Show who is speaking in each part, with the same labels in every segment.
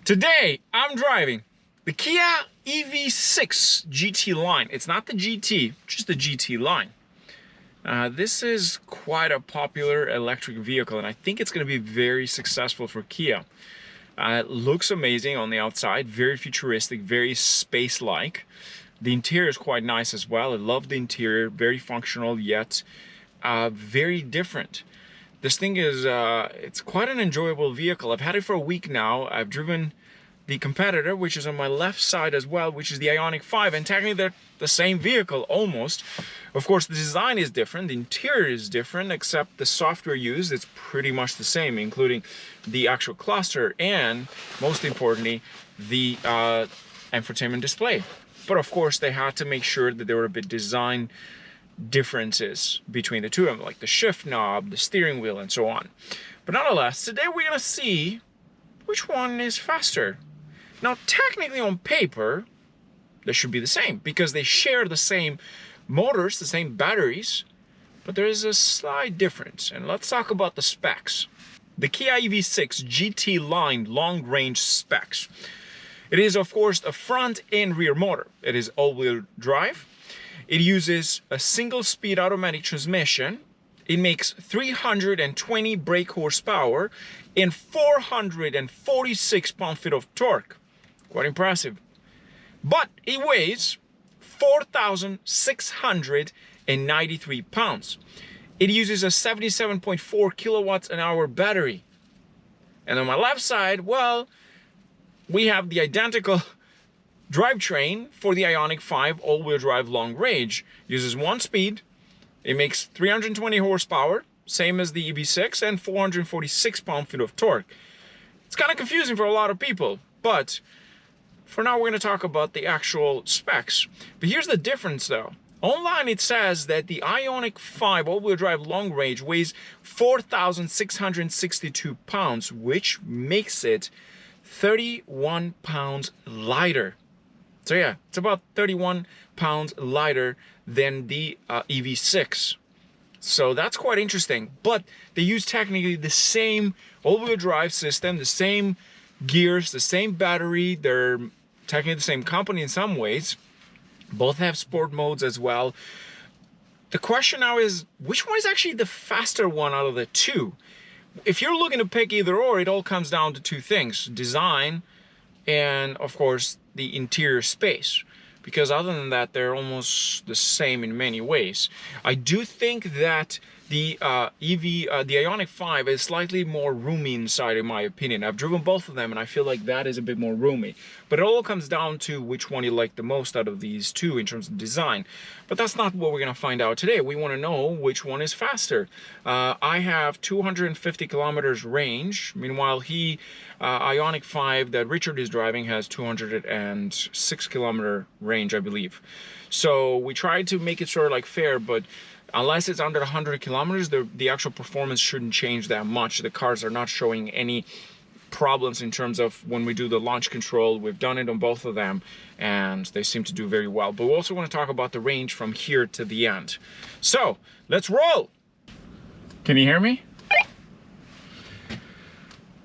Speaker 1: Today, I'm driving the Kia EV6 GT line. It's not the GT, just the GT line. This is quite a popular electric vehicle, and I think it's going to be very successful for Kia. It looks amazing on the outside, very futuristic, very space-like. The interior is quite nice as well. I love the interior, very functional yet very different. This thing is, it's quite an enjoyable vehicle. I've had it for a week now. I've driven the competitor, which is on my left side as well, which is the IONIQ5, and technically they're the same vehicle almost. Of course, the design is different, the interior is different, except the software used is pretty much the same, including the actual cluster and, most importantly, the infotainment display. But of course, they had to make sure that there were a bit design differences between the two of them, like the shift knob, the steering wheel, and so on. But nonetheless, today we're gonna see which one is faster. Now, technically on paper, they should be the same because they share the same motors, the same batteries, but there is a slight difference. And let's talk about the specs. The Kia EV6 GT line long-range specs. It is, of course, a front and rear motor. It is all-wheel drive. It uses a single-speed automatic transmission. It makes 320 brake horsepower and 446 pound-feet of torque. Quite impressive. But it weighs 4,693 pounds. It uses a 77.4 kilowatts an hour battery. And on my left side, well, we have the identical drivetrain for the IONIQ5 all-wheel drive long range. Uses one speed. It makes 320 horsepower, same as the EV6, and 446 pound-feet of torque. It's kind of confusing for a lot of people, but for now we're going to talk about the actual specs. But here's the difference though. Online it says that the IONIQ5 all-wheel drive long range weighs 4,662 pounds, which makes it 31 pounds lighter. So yeah, it's about 31 pounds lighter than the EV6. So that's quite interesting. But they use technically the same all-wheel drive system, the same gears, the same battery. They're technically the same company in some ways. Both have sport modes as well. The question now is, which one is actually the faster one out of the two? If you're looking to pick either or, it all comes down to two things: design and, of course, the interior space. Because other than that, they're almost the same in many ways. I do think that the the IONIQ5 is slightly more roomy inside, in my opinion. I've driven both of them, and I feel like that is a bit more roomy. But it all comes down to which one you like the most out of these two in terms of design. But that's not what we're going to find out today. We want to know which one is faster. I have 250 kilometers range. Meanwhile, IONIQ5 that Richard is driving has 206 kilometer range, I believe. So we tried to make it sort of like fair, but unless it's under 100 kilometers, the actual performance shouldn't change that much. The cars are not showing any problems in terms of when we do the launch control. We've done it on both of them, and they seem to do very well. But we also want to talk about the range from here to the end. So, let's roll! Can you hear me?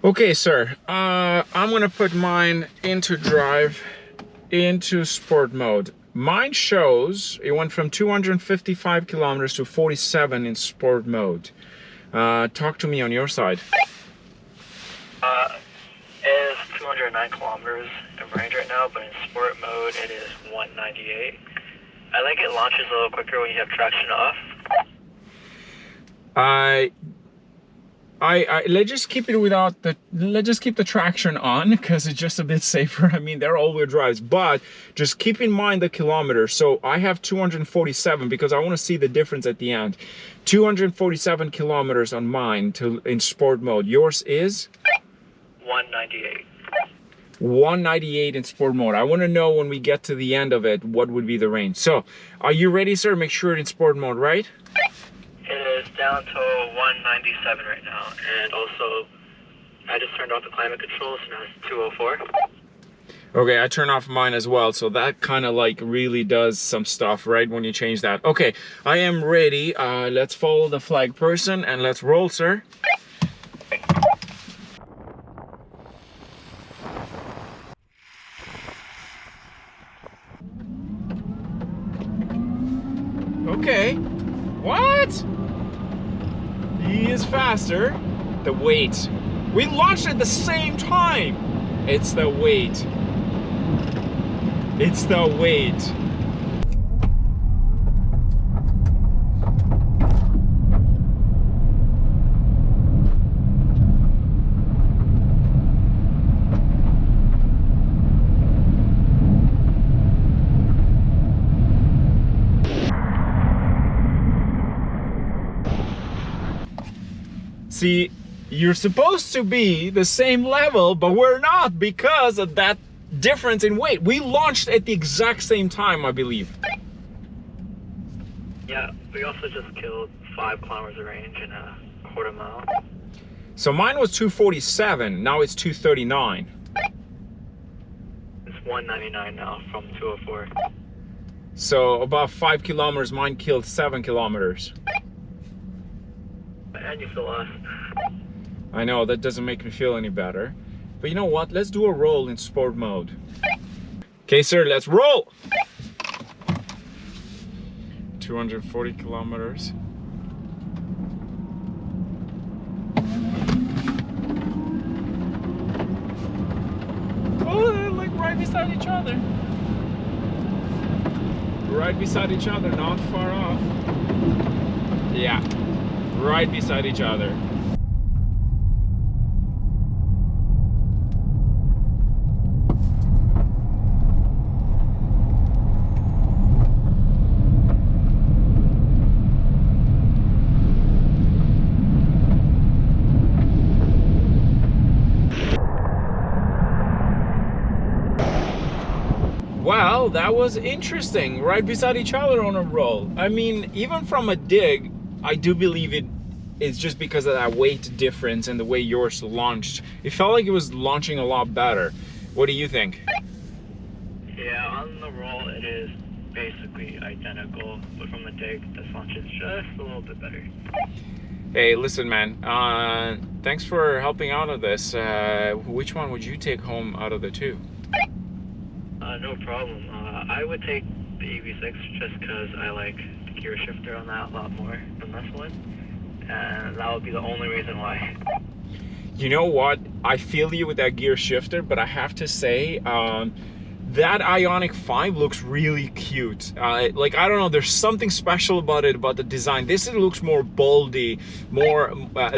Speaker 1: Okay, sir. I'm going to put mine into drive, into sport mode. Mine shows it went from 255 kilometers to 47 in sport mode. Talk to me on your side.
Speaker 2: It is 209 kilometers in range right now, but in sport mode it is 198. I think it launches a little quicker when you have traction off.
Speaker 1: Let's just keep it without the, let's just keep the traction on because it's just a bit safer. I mean, they're all-wheel drives, but just keep in mind the kilometers. So I have 247 because I want to see the difference at the end. 247 kilometers on mine in sport mode. Yours is?
Speaker 2: 198.
Speaker 1: 198 in sport mode. I want to know when we get to the end of it, what would be the range. So, are you ready, sir? Make sure it's in sport mode, right?
Speaker 2: It is down to 197 right now, and also I just turned off the climate control, so now it's 204.
Speaker 1: Okay, I turn off mine as well, so that kind of like really does some stuff, right, when you change that. Okay, I am ready. Let's follow the flag person and let's roll, sir. Okay. What? He is faster. The weight. We launched at the same time. It's the weight. It's the weight. See, you're supposed to be the same level, but we're not because of that difference in weight. We launched at the exact same time, I believe.
Speaker 2: Yeah, we also just killed 5 kilometers of range in a quarter mile.
Speaker 1: So mine was 247, now it's 239.
Speaker 2: It's 199 now from 204.
Speaker 1: So about 5 kilometers, mine killed 7 kilometers.
Speaker 2: And you still lost.
Speaker 1: I know, that doesn't make me feel any better. But you know what? Let's do a roll in sport mode. Okay, sir, let's roll! 240 kilometers. Oh, they're like right beside each other. Right beside each other, not far off. Yeah, right beside each other. Well, that was interesting. Right beside each other on a roll. I mean, even from a dig, I do believe it's just because of that weight difference and the way yours launched. It felt like it was launching a lot better. What do you think?
Speaker 2: Yeah, on the roll it is basically identical, but from the dig, this launch is just a little bit better.
Speaker 1: Hey, listen, man. Thanks for helping out of this. Which one would you take home out of the two?
Speaker 2: No problem. I would take the EV6 just because I like the gear shifter on that a lot more than this one. And that would be the only reason why.
Speaker 1: You know what? I feel you with that gear shifter, but I have to say, that IONIQ5 looks really cute. Like, I don't know, there's something special about it, about the design. This looks more boldy,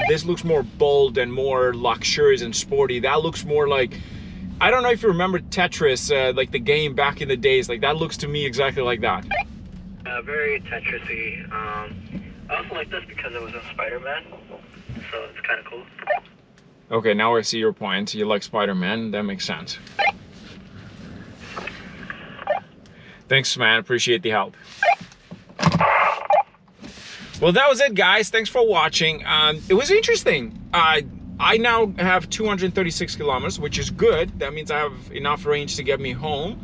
Speaker 1: this looks more bold and more luxurious and sporty. That looks more like, I don't know if you remember Tetris, like the game back in the days. Like, that looks to me exactly like that.
Speaker 2: Very Tetris-y. I also like this because it was in Spider-Man, so it's kind of cool.
Speaker 1: Okay, now I see your point. You like Spider-Man, that makes sense. Thanks, man. Appreciate the help. Well, that was it, guys. Thanks for watching. It was interesting. I now have 236 kilometers, which is good. That means I have enough range to get me home.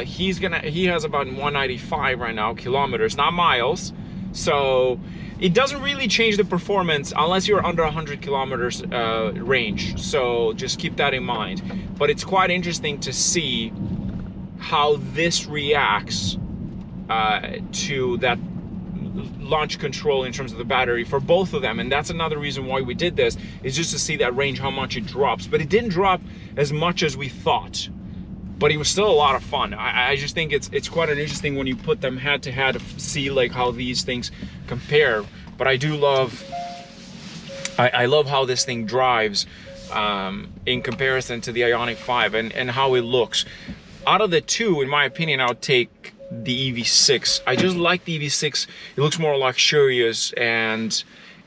Speaker 1: He has about 195 right now, kilometers, not miles. So it doesn't really change the performance unless you're under 100 kilometers range. So just keep that in mind. But it's quite interesting to see how this reacts to that launch control in terms of the battery for both of them. And that's another reason why we did this, is just to see that range, how much it drops. But it didn't drop as much as we thought, but it was still a lot of fun. I just think it's quite an interesting when you put them head to head to see like how these things compare. But I do love, I love how this thing drives in comparison to the IONIQ5 and how it looks. Out of the two, in my opinion, I would take the EV6. I just like the EV6. It looks more luxurious, and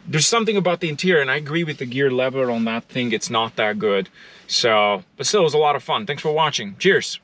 Speaker 1: there's something about the interior, and I agree with the gear lever on that thing. It's not that good. So, but still, it was a lot of fun. Thanks for watching. Cheers.